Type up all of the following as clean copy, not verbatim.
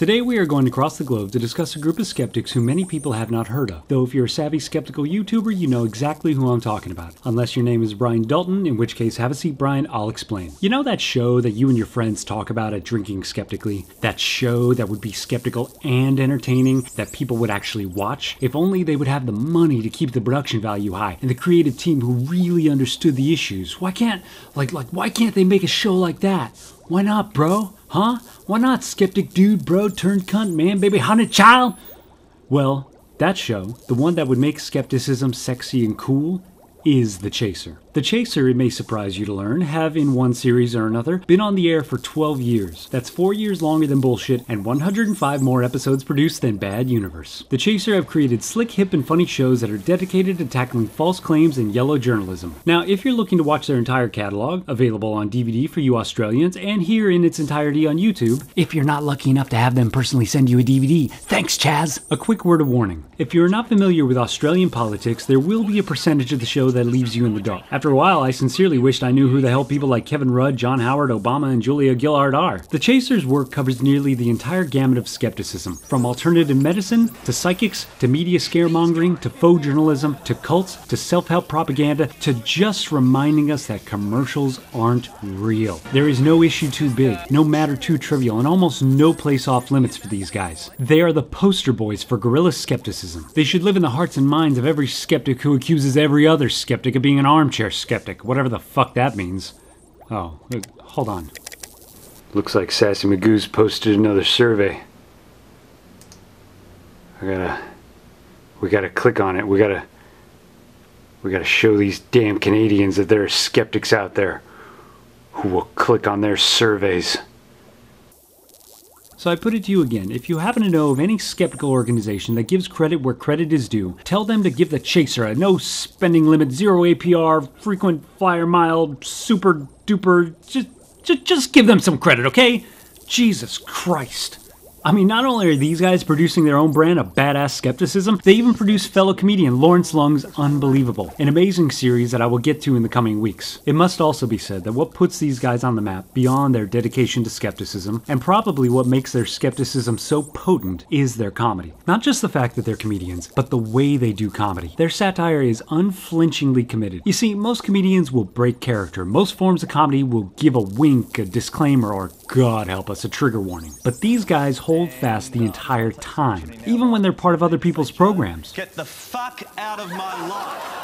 Today we are going across the globe to discuss a group of skeptics who many people have not heard of. Though if you're a savvy skeptical YouTuber, you know exactly who I'm talking about. Unless your name is Brian Dalton, in which case have a seat, Brian, I'll explain. You know that show that you and your friends talk about at Drinking Skeptically? That show that would be skeptical and entertaining, that people would actually watch? If only they would have the money to keep the production value high, and the creative team who really understood the issues. Why can't they make a show like that? Why not, bro? Huh? Why not, skeptic dude, bro, turned cunt, man, baby, haunted child? Well, that show, the one that would make skepticism sexy and cool, is The Chaser. The Chaser, it may surprise you to learn, have in one series or another been on the air for 12 years. That's 4 years longer than Bullshit and 105 more episodes produced than Bad Universe. The Chaser have created slick, hip, and funny shows that are dedicated to tackling false claims and yellow journalism. Now, if you're looking to watch their entire catalog, available on DVD for you Australians and here in its entirety on YouTube, if you're not lucky enough to have them personally send you a DVD, thanks Chaz! A quick word of warning. If you're not familiar with Australian politics, there will be a percentage of the show that leaves you in the dark. After a while, I sincerely wished I knew who the hell people like Kevin Rudd, John Howard, Obama, and Julia Gillard are. The Chaser's work covers nearly the entire gamut of skepticism, from alternative medicine, to psychics, to media scaremongering, to faux journalism, to cults, to self-help propaganda, to just reminding us that commercials aren't real. There is no issue too big, no matter too trivial, and almost no place off limits for these guys. They are the poster boys for guerrilla skepticism. They should live in the hearts and minds of every skeptic who accuses every other skeptic of being an armchair skeptic, whatever the fuck that means. Oh, hold on. Looks like Sassy Magoo's posted another survey. We gotta click on it. We gotta show these damn Canadians that there are skeptics out there who will click on their surveys. So I put it to you again, if you happen to know of any skeptical organization that gives credit where credit is due, tell them to give the Chaser a no spending limit, zero APR, frequent flyer mile, super duper, just give them some credit, okay? Jesus Christ. I mean, not only are these guys producing their own brand of badass skepticism, they even produce fellow comedian Lawrence Lung's Unbelievable, an amazing series that I will get to in the coming weeks. It must also be said that what puts these guys on the map, beyond their dedication to skepticism, and probably what makes their skepticism so potent, is their comedy. Not just the fact that they're comedians, but the way they do comedy. Their satire is unflinchingly committed. You see, most comedians will break character. Most forms of comedy will give a wink, a disclaimer, or, God help us, a trigger warning. But these guys hold fast the entire time, even when they're part of other people's programs. Get the fuck out of my life.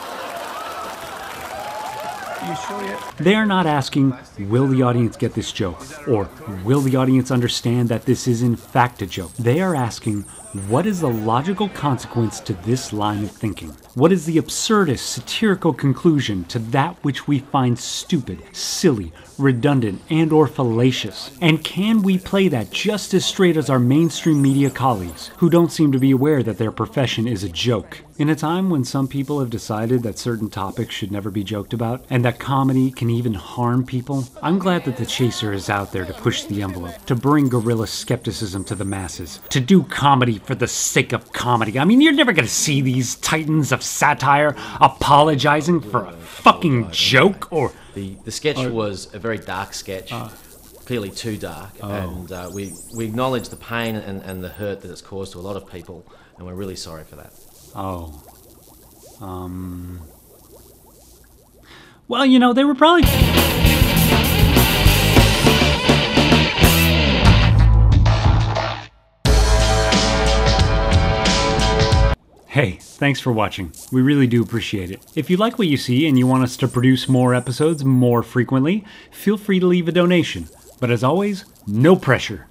You sure yet? They are not asking, will the audience get this joke? Or, will the audience understand that this is in fact a joke? They are asking, what is the logical consequence to this line of thinking? What is the absurdist, satirical conclusion to that which we find stupid, silly, redundant, and or fallacious? And can we play that just as straight as our mainstream media colleagues, who don't seem to be aware that their profession is a joke? In a time when some people have decided that certain topics should never be joked about, and that comedy can even harm people, I'm glad that The Chaser is out there to push the envelope, to bring guerrilla skepticism to the masses, to do comedy for the sake of comedy. I mean, you're never gonna see these titans of satire apologizing for a fucking joke, or... The sketch was a very dark sketch, clearly too dark, and we acknowledge the pain and the hurt that it's caused to a lot of people, and we're really sorry for that. Well, you know, they were probably... Hey, thanks for watching. We really do appreciate it. If you like what you see and you want us to produce more episodes more frequently, feel free to leave a donation. But as always, no pressure.